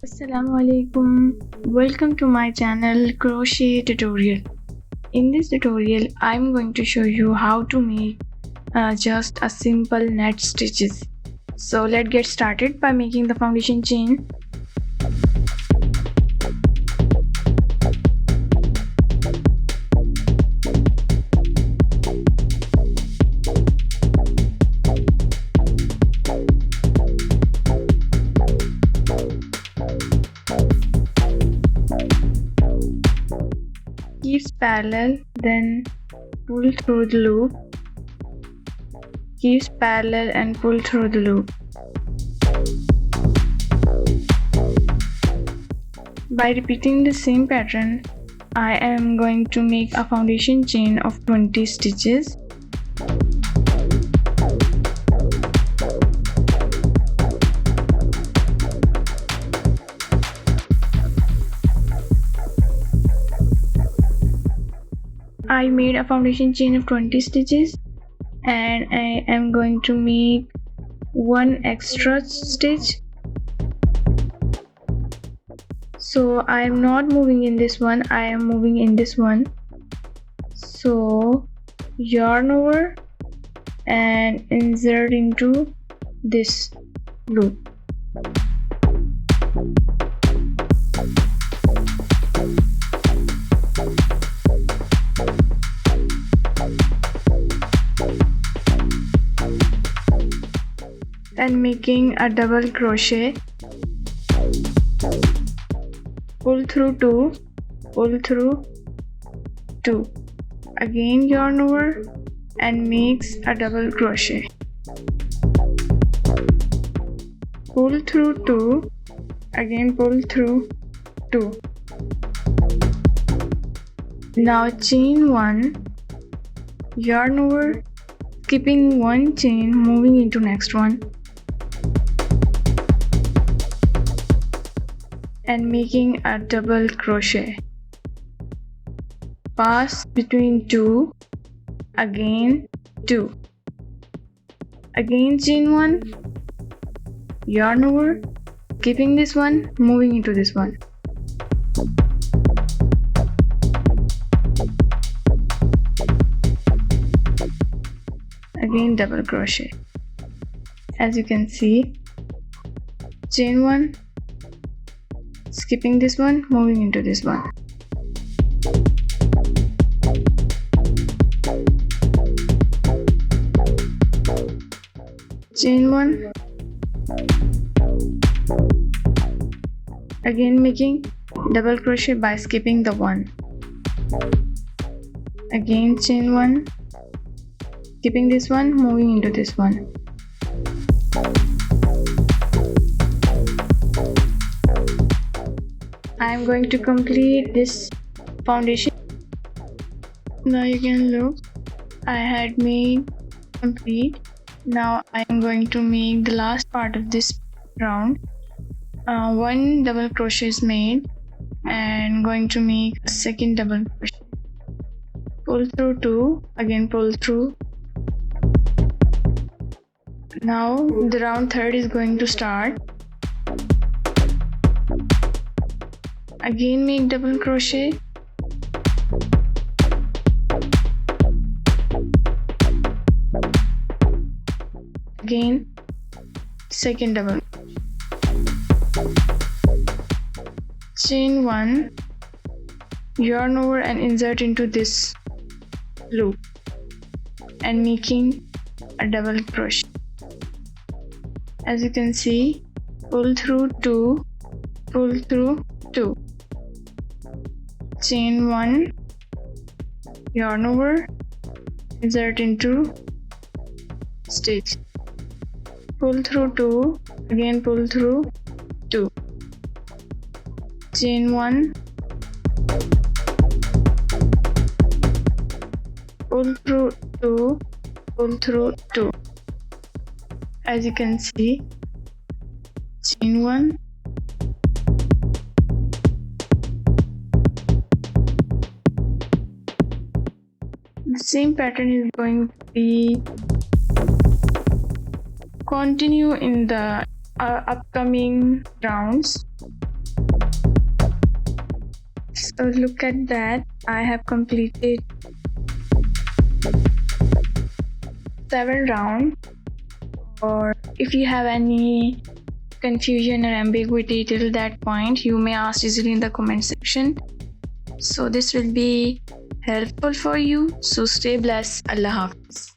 Assalamualaikum. Welcome to my channel Crochet Tutorial. In this tutorial, I'm going to show you how to make just a simple net stitches. So let's get started by making the foundation chain. Keeps parallel, then pull through the loop. Keeps parallel and pull through the loop. By repeating the same pattern, I am going to make a foundation chain of 20 stitches. I made a foundation chain of 20 stitches and I am going to make one extra stitch. So I am not moving in this one, I am moving in this one. So yarn over and insert into this loop. And making a double crochet, pull through 2, pull through 2, again yarn over and makes a double crochet, pull through 2, again pull through 2. Now chain 1, yarn over, skipping one chain, moving into next one, and making a double crochet, pass between 2, again 2, again chain 1, yarn over, keeping this one, moving into this one, again double crochet. As you can see, chain 1, skipping this one, moving into this one, chain 1, again making double crochet by skipping the 1, again chain 1, skipping this one, moving into this one, I am going to complete this foundation. Now you can look, I had made complete. Now I am going to make the last part of this round. One double crochet is made and going to make a second double crochet. Pull through 2, again pull through. Now the round 3rd is going to start. Again make double crochet, again second double, chain 1, yarn over and insert into this loop and making a double crochet. As you can see, pull through 2, pull through 2, chain 1, yarn over, insert into stitch, pull through 2, again pull through 2, chain 1, pull through 2, pull through 2. As you can see, chain 1, the same pattern is going to be continue in the upcoming rounds. So look at that, I have completed 7 rounds. Or if you have any confusion or ambiguity till that point, you may ask easily in the comment section. So this will be helpful for you. So stay blessed. Allah Hafiz.